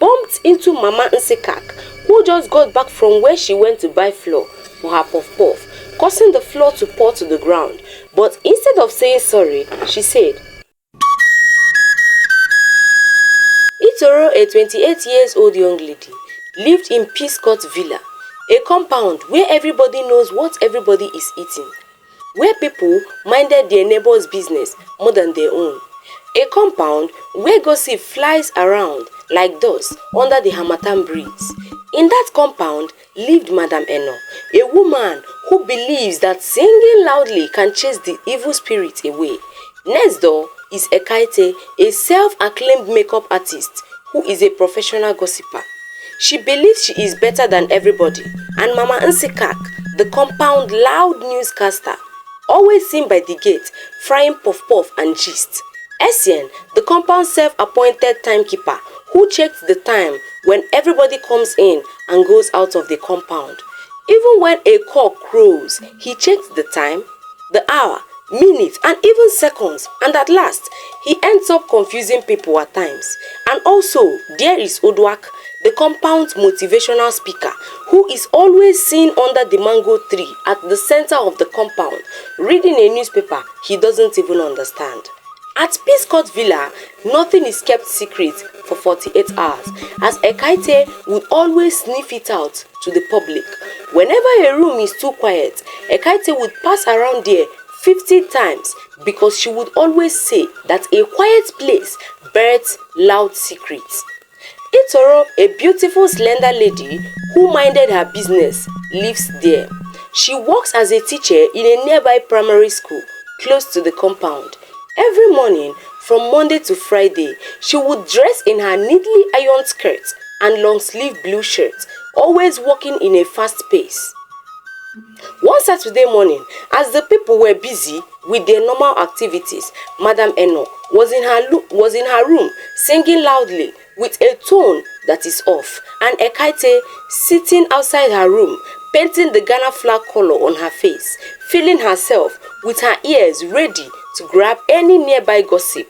bumped into Mama Nsekak, who just got back from where she went to buy flour for her puff-puff, causing the floor to pour to the ground. But instead of saying sorry, she said, Itoro, a 28-year-old young lady, lived in Peace Court Villa, a compound where everybody knows what everybody is eating, where people minded their neighbor's business more than their own. A compound where gossip flies around like dust under the Harmattan breeze. In that compound lived Madam Eno, a woman who believes that singing loudly can chase the evil spirit away. Next door is Enkay, a self-acclaimed makeup artist who is a professional gossiper. She believes she is better than everybody, and Mama Nsekak, the compound loud newscaster, always seen by the gate, frying puff-puff and gist. Essien, the compound self-appointed timekeeper, who checks the time when everybody comes in and goes out of the compound. Even when a cock crows, he checks the time, the hour, minutes, and even seconds, and at last, he ends up confusing people at times. And also, there is Odwak, the compound's motivational speaker, who is always seen under the mango tree at the center of the compound, reading a newspaper he doesn't even understand. At Peace Court Villa, nothing is kept secret for 48 hours, as Enkay would always sniff it out to the public. Whenever a room is too quiet, Enkay would pass around there 50 times because she would always say that a quiet place births loud secrets. Itoro, a beautiful slender lady who minded her business, lives there. She works as a teacher in a nearby primary school close to the compound. Every morning, from Monday to Friday, she would dress in her neatly ironed skirt and long-sleeve blue shirt, always walking in a fast pace. One Saturday morning, as the people were busy with their normal activities, Madam Eno was in her room singing loudly with a tone that is off, and Enkay sitting outside her room, painting the Ghana flag color on her face, feeling herself with her ears ready to grab any nearby gossip.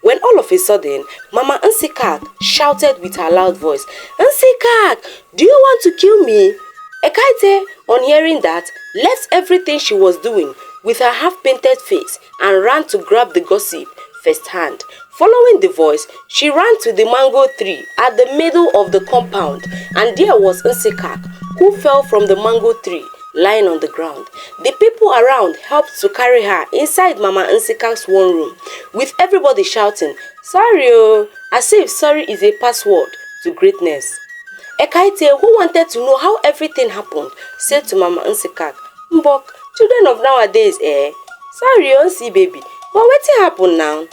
When all of a sudden, Mama Nsekak shouted with her loud voice, "Nsekak, do you want to kill me?" Enkay, on hearing that, left everything she was doing with her half-painted face and ran to grab the gossip first hand. Following the voice, she ran to the mango tree at the middle of the compound, and there was Nsekak, who fell from the mango tree, lying on the ground. The people around helped to carry her inside Mama Nsekak's one room, with everybody shouting, "Sorry oh," as if sorry is a password to greatness. Enkay, who wanted to know how everything happened, said to Mama Nsekak, "Mbok, children of nowadays, eh? Sorry, Onsi baby, but what happened now?"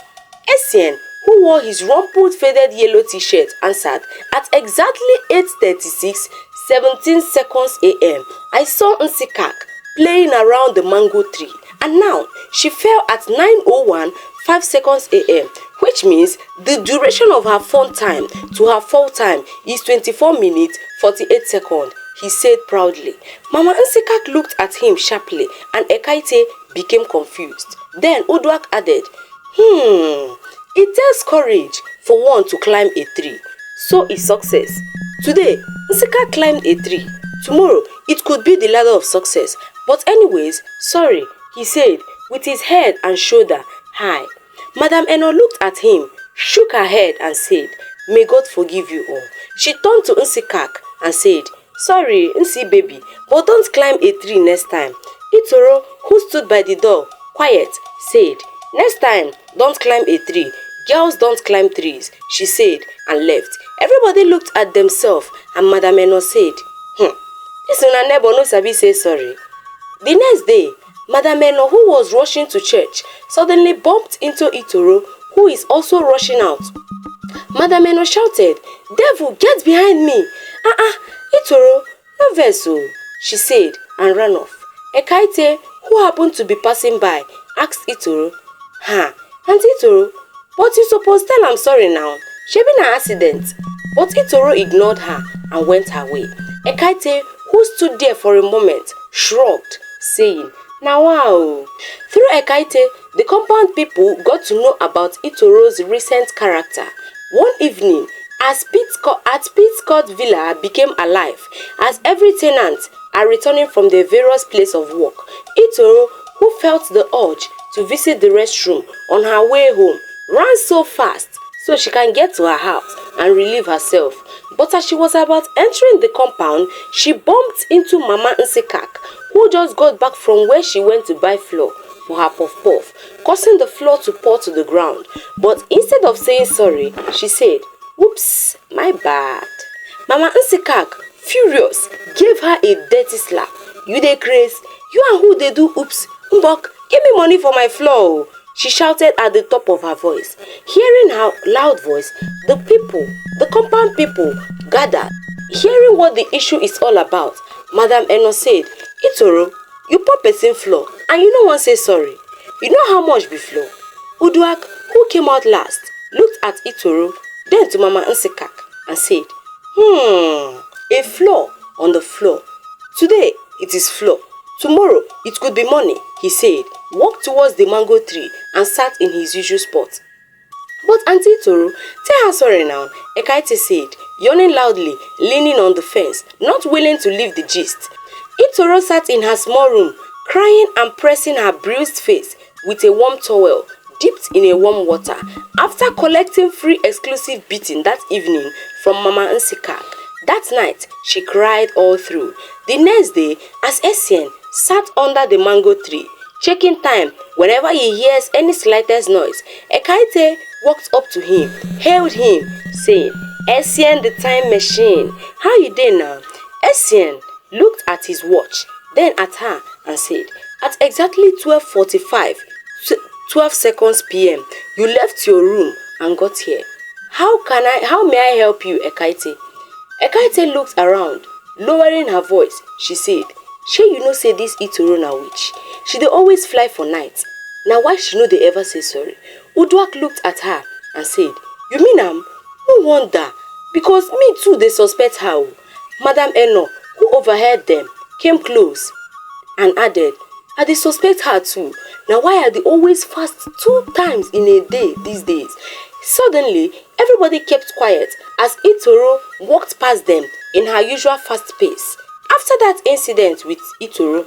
Essien, who wore his rumpled faded yellow t-shirt, answered, "At exactly 8:36, 17 seconds a.m., I saw Nsekak playing around the mango tree, and now she fell at 9:01, 5 seconds a.m., which means the duration of her fun time to her fall time is 24 minutes, 48 seconds, he said proudly. Mama Nsekak looked at him sharply, and Enkay became confused. Then Odwak added, "It takes courage for one to climb a tree. So is success. Today, Nsekak climbed a tree. Tomorrow, it could be the ladder of success. But anyways, sorry," he said, with his head and shoulder high. Madam Eno looked at him, shook her head and said, "May God forgive you all." She turned to Nsekak and said, "Sorry, Nsi baby, but don't climb a tree next time." Itoro, who stood by the door, quiet, said, "Next time, don't climb a tree. Girls don't climb trees," she said, and left. Everybody looked at themselves, and Madam Eno said, "This una neighbor no sabi say sorry." The next day, Madam Eno, who was rushing to church, suddenly bumped into Itoro, who is also rushing out. Madam Eno shouted, "Devil, get behind me!" Itoro, no vessel," she said, and ran off. Enkay, who happened to be passing by, asked Itoro, "Auntie Itoro, but you suppose tell I'm sorry now. She been an accident." But Itoro ignored her and went her way. Enkay, who stood there for a moment, shrugged, saying, "Now wow." Through Enkay, the compound people got to know about Itoro's recent character. One evening, At Pittscourt Villa became alive as every tenant are returning from their various places of work. Itoro, who felt the urge to visit the restroom on her way home, ran so fast so she can get to her house and relieve herself. But as she was about entering the compound, she bumped into Mama Nsekak, who just got back from where she went to buy flour for her puff-puff, causing the floor to pour to the ground. But instead of saying sorry, she said, "Oops, my bad." Mama Nsekak, furious, gave her a dirty slap. "You dey craze? You and who dey do oops? Mbok, give me money for my flour," she shouted at the top of her voice. Hearing her loud voice, the compound people gathered. Hearing what the issue is all about, Madam Eno said, "Itoro, you pour person flour and you no wan say sorry. You know how much be flour?" Uduak, who came out last, looked at Itoro, then to Mama Nsekak and said, "A flour on the floor. Today it is flour. Tomorrow it could be money," he said, walked towards the mango tree and sat in his usual spot. "But Auntie Itoro, tell her sorry now," Enkay said, yawning loudly, leaning on the fence, not willing to leave the gist. Itoro sat in her small room, crying and pressing her bruised face with a warm towel dipped in a warm water, after collecting free exclusive beating that evening from Mama Nsekak. That night, she cried all through. The next day, as Essien sat under the mango tree, checking time whenever he hears any slightest noise, Enkay walked up to him, hailed him, saying, "Essien the time machine, how you dey now?" Essien looked at his watch, then at her and said, "At exactly 12 seconds p.m., you left your room and got here. How may I help you, Enkay?" Enkay looked around, lowering her voice. She said, "Shey you know say this Itoro na witch. She dey always fly for night. Now why she no dey ever say sorry?" Uduak looked at her and said, "You mean am? No wonder, because me too dey suspect her." Madam Eno, who overheard them, came close and added, "I dey suspect her too. Now why are they always fast 2 times in a day these days?" Suddenly, everybody kept quiet as Itoro walked past them in her usual fast pace. After that incident with Itoro,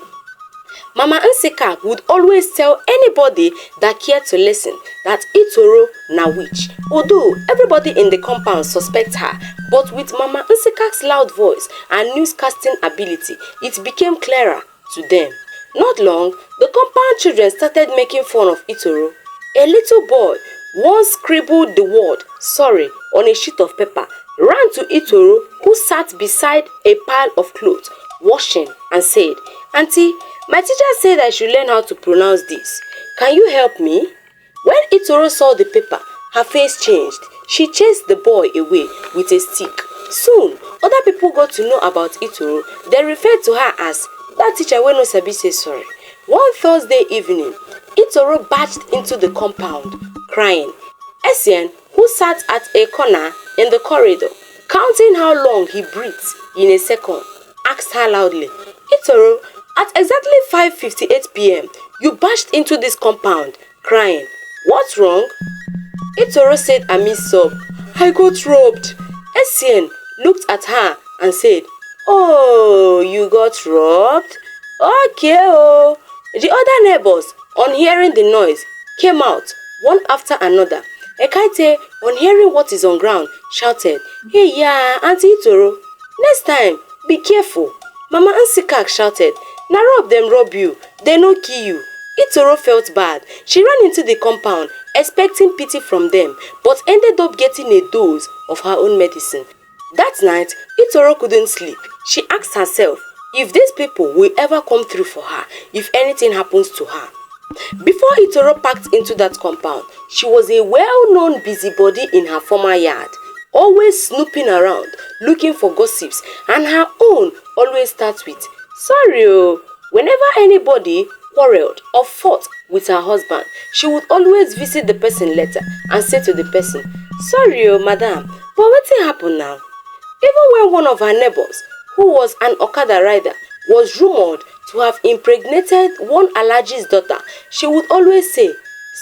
Mama Nsekak would always tell anybody that cared to listen that Itoro na witch. Although everybody in the compound suspects her, but with Mama Nsekak's loud voice and newscasting ability, it became clearer to them. Not long, the compound children started making fun of Itoro. A little boy once scribbled the word "sorry" on a sheet of paper, ran to Itoro, who sat beside a pile of clothes, washing, and said, "Auntie, my teacher said I should learn how to pronounce this. Can you help me?" When Itoro saw the paper, her face changed. She chased the boy away with a stick. Soon, other people got to know about Itoro. They referred to her as that teacher wey no sabi say sorry. One Thursday evening, Itoro barged into the compound, crying. Essien, who sat at a corner in the corridor, counting how long he breathed in a second, asked her loudly, "Itoro, at exactly 5:58 p.m., you barged into this compound, crying. What's wrong?" Itoro said amid sob, "I got robbed." Essien looked at her and said, "Oh, you got robbed? Okay, oh." The other neighbors, on hearing the noise, came out, one after another. Enkay, on hearing what is on ground, shouted, "Hey, yeah, Auntie Itoro, next time, be careful." Mama Nsekak shouted, "Na rob them rob you, they no kill you." Itoro felt bad. She ran into the compound, expecting pity from them, but ended up getting a dose of her own medicine. That night, Itoro couldn't sleep. She asked herself if these people will ever come through for her if anything happens to her. Before Itoro packed into that compound, she was a well-known busybody in her former yard, always snooping around, looking for gossips, and her own always starts with, "Sorry, oh." Whenever anybody quarreled or fought with her husband, she would always visit the person later and say to the person, "Sorry, oh, madam, but wetin happen now?" Even when one of her neighbors, who was an Okada rider, was rumored to have impregnated one Alhaji's daughter, she would always say,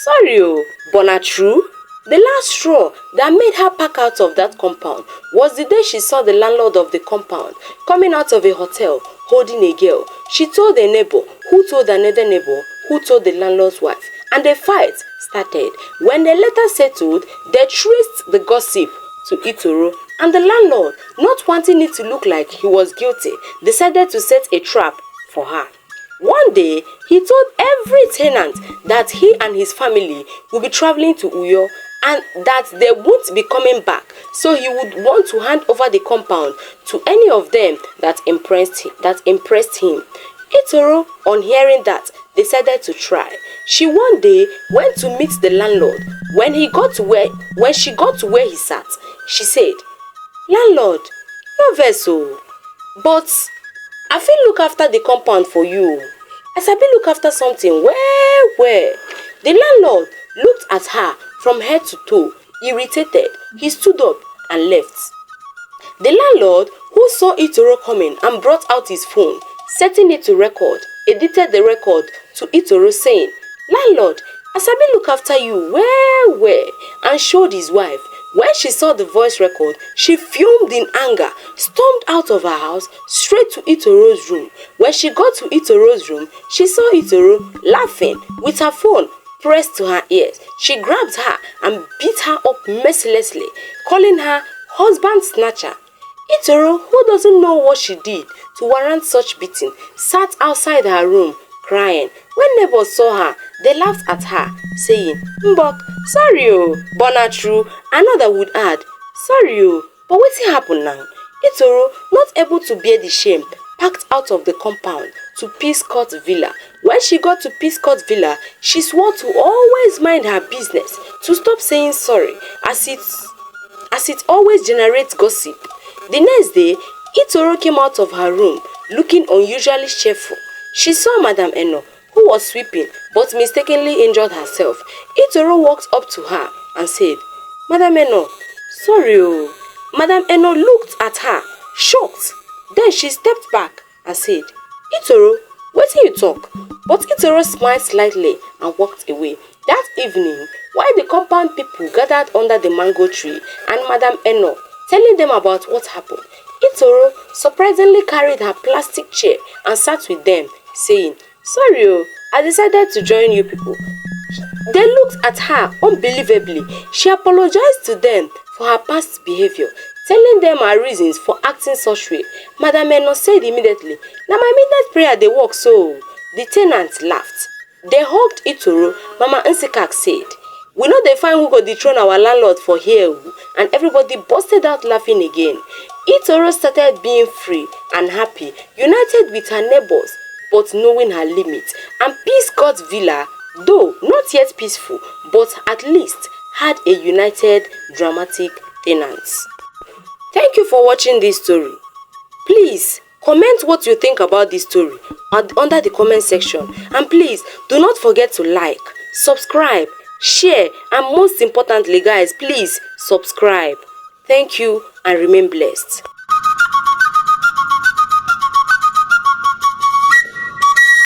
"Sorry, oh, but na true." The last straw that made her pack out of that compound was the day she saw the landlord of the compound coming out of a hotel holding a girl. She told a neighbor, who told another neighbor, who told the landlord's wife, and the fight started. When they later settled, they traced the gossip to Itoro, and the landlord, not wanting it to look like he was guilty, decided to set a trap for her. One day, he told every tenant that he and his family would be traveling to Uyo and that they won't be coming back, so he would want to hand over the compound to any of them that impressed him. Itoro, on hearing that, decided to try. She one day went to meet the landlord. When she got to where he sat, she said, "Landlord, no vex o, but I fit look after the compound for you. I sabi look after something well. The landlord looked at her from head to toe. Irritated, he stood up and left. The landlord, who saw Itoro coming and brought out his phone, setting it to record, edited the record to Itoro saying, "Landlord, I sabi look after you well," and showed his wife. When she saw the voice record, she fumed in anger, stormed out of her house straight to Itoro's room. When she got to Itoro's room, she saw Itoro laughing with her phone pressed to her ears. She grabbed her and beat her up mercilessly, calling her husband snatcher. Itoro, who doesn't know what she did to warrant such beating, sat outside her room crying. When neighbors saw her, they laughed at her, saying, "Mbok, sorry o, but na true." Another would add, "Sorry o, but wetin happen now?" Itoro, not able to bear the shame, packed out of the compound to Peace Court Villa. When she got to Peace Court Villa, she swore to always mind her business, to stop saying sorry, as it always generates gossip. The next day, Itoro came out of her room looking unusually cheerful. She saw Madam Eno, who was sweeping but mistakenly injured herself. Itoro walked up to her and said, "Madam Eno, sorry o." Madam Eno looked at her, shocked. Then she stepped back and said, "Itoro, wetin you talk?" But Itoro smiled slightly and walked away. That evening, while the compound people gathered under the mango tree and Madam Eno telling them about what happened, Itoro surprisingly carried her plastic chair and sat with them, saying, "Sorry o, I decided to join you people." They looked at her unbelievably. She apologized to them for her past behavior, telling them her reasons for acting such way. Madam Eno said immediately, "Na my midnight prayer dey work so." The tenants laughed. They hugged Itoro. Mama Nsikak said, "We no dey find who go dethrone our landlord for here o," and everybody busted out laughing again. Itoro started being free and happy, united with her neighbors, but knowing her limits. And Peace Court Villa, though not yet peaceful, but at least had a united, dramatic tenants. Thank you for watching this story. Please comment what you think about this story under the comment section. And please do not forget to like, subscribe, share, and most importantly, guys, please subscribe. Thank you and remain blessed.